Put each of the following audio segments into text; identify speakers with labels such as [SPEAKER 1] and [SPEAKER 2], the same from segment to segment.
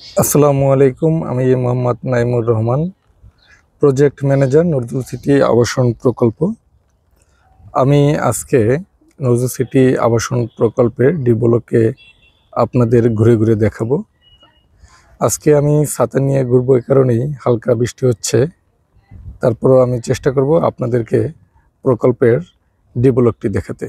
[SPEAKER 1] আসসালামু আলাইকুম। আমি Mohammad Naimur Rahman, project manager Nazrul city আবাসন প্রকল্প। আমি আজকে নজরুল সিটি আবাসন প্রকল্পের ডি ব্লকে আপনাদের ঘুরে ঘুরে দেখাবো। আজকে আমি ছাতা নিয়ে ঘুরবো, এই কারণেই হালকা বৃষ্টি হচ্ছে। তারপরও আমি চেষ্টা করব আপনাদেরকে প্রকল্পের ডি ব্লকটি দেখাতে।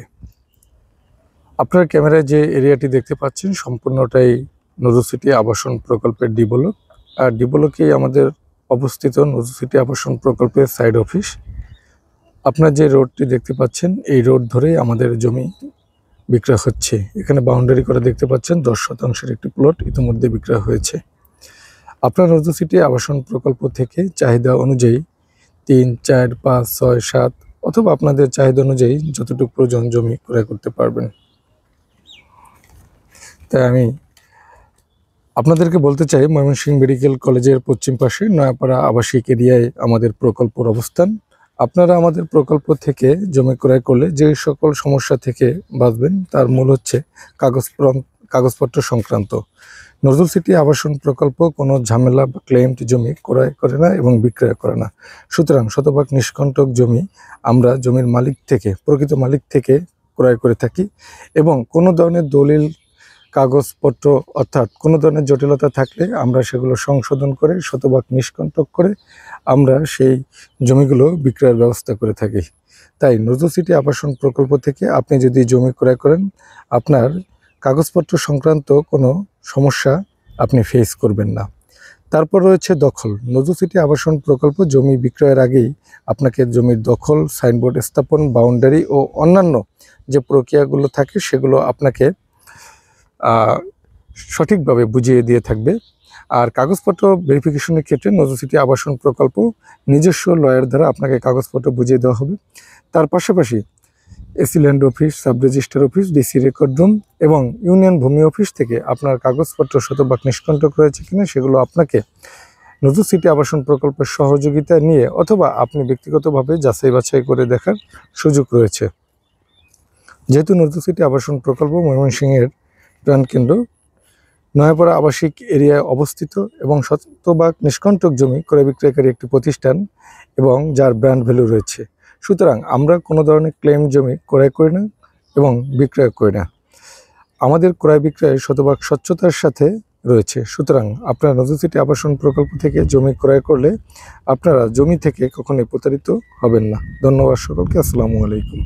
[SPEAKER 1] আপনার ক্যামেরায় যে এরিয়াটি দেখতে পাচ্ছেন সম্পূর্ণটাই নজরুল সিটি আবাসন প্রকল্পের ডি ব্লক। আর ডি ব্লকেই আমাদের অবস্থিত নজরুল সিটি আবাসন প্রকল্পের সাইড অফিস। আপনার যে রোডটি দেখতে পাচ্ছেন এই রোড ধরেই আমাদের জমি বিক্রয় হচ্ছে। এখানে বাউন্ডারি করে দেখতে পাচ্ছেন 10% একটি প্লট ইতিমধ্যে বিক্রয় হয়েছে। আপনার নজরুল সিটি আবাসন প্রকল্প থেকে চাহিদা অনুযায়ী 3, 4, 5, 6, 7 অথবা আপনাদের চাহিদা অনুযায়ী যতটুকু প্রয়োজন জমি ক্রয় করতে পারবেন। তাই আমি আপনাদেরকে বলতে চাই, ময়মনসিংহ মেডিকেল কলেজের পশ্চিম পাশে নয়াপাড়া আবাসিক এরিয়ায় আমাদের প্রকল্পের অবস্থান। আপনারা আমাদের প্রকল্প থেকে জমি ক্রয় করলে যে সকল সমস্যা থেকে বাঁচবেন তার মূল হচ্ছে কাগজপত্র সংক্রান্ত। নজরুল সিটি আবাসন প্রকল্প কোনো ঝামেলা বা ক্লেমড জমি ক্রয় করে না এবং বিক্রয় করে না। সুতরাং শতভাগ নিষ্কণ্টক জমি আমরা জমির মালিক থেকে, প্রকৃত মালিক থেকে ক্রয় করে থাকি এবং কোনো ধরনের দলিল কাগজপত্র অর্থাৎ কোনো ধরনের জটিলতা থাকলে আমরা সেগুলো সংশোধন করে শতভাগ নিষ্কণ্টক করে আমরা সেই জমিগুলো বিক্রয়ের ব্যবস্থা করে থাকি। তাই নজরুল সিটি আবাসন প্রকল্প থেকে আপনি যদি জমি ক্রয় করেন, আপনার কাগজপত্র সংক্রান্ত কোনো সমস্যা আপনি ফেস করবেন না। তারপর রয়েছে দখল। নজরুল সিটি আবাসন প্রকল্প জমি বিক্রয়ের আগেই আপনাকে জমির দখল, সাইনবোর্ড স্থাপন, বাউন্ডারি ও অন্যান্য যে প্রক্রিয়াগুলো থাকে সেগুলো আপনাকে সঠিকভাবে বুঝিয়ে দিয়ে থাকবে। আর কাগজপত্র ভেরিফিকেশনের ক্ষেত্রে নজরুল সিটি আবাসন প্রকল্প নিজস্ব লয়ার দ্বারা আপনাকে কাগজপত্র বুঝিয়ে দেওয়া হবে। তার পাশাপাশি AC land office, sub registrar office, DC record room এবং ইউনিয়ন ভূমি অফিস থেকে আপনার কাগজপত্র শতভাগ নিষ্কণ্টক রয়েছে কিনা সেগুলো আপনাকে নজরুল সিটি আবাসন প্রকল্পের সহযোগিতা নিয়ে অথবা আপনি ব্যক্তিগতভাবে যাচাই বাছাই করে দেখার সুযোগ রয়েছে। যেহেতু নজরুল সিটি আবাসন প্রকল্প ময়মনসিংহের প্রাণকেন্দ্র নয়াপাড়া আবাসিক এরিয়ায় অবস্থিত এবং শতভাগ নিষ্কণ্টক জমি ক্রয় বিক্রয়কারী একটি প্রতিষ্ঠান এবং যার ব্র্যান্ড ভ্যালু রয়েছে, সুতরাং আমরা কোনো ধরনের ক্লেম জমি ক্রয় করি না এবং বিক্রয় করি না। আমাদের ক্রয় বিক্রয় শতভাগ স্বচ্ছতার সাথে রয়েছে। সুতরাং আপনারা নজরুল সিটি আবাসন প্রকল্প থেকে জমি ক্রয় করলে আপনারা জমি থেকে কখনোই প্রতারিত হবেন না। ধন্যবাদ সকলকে। আসসালামু আলাইকুম।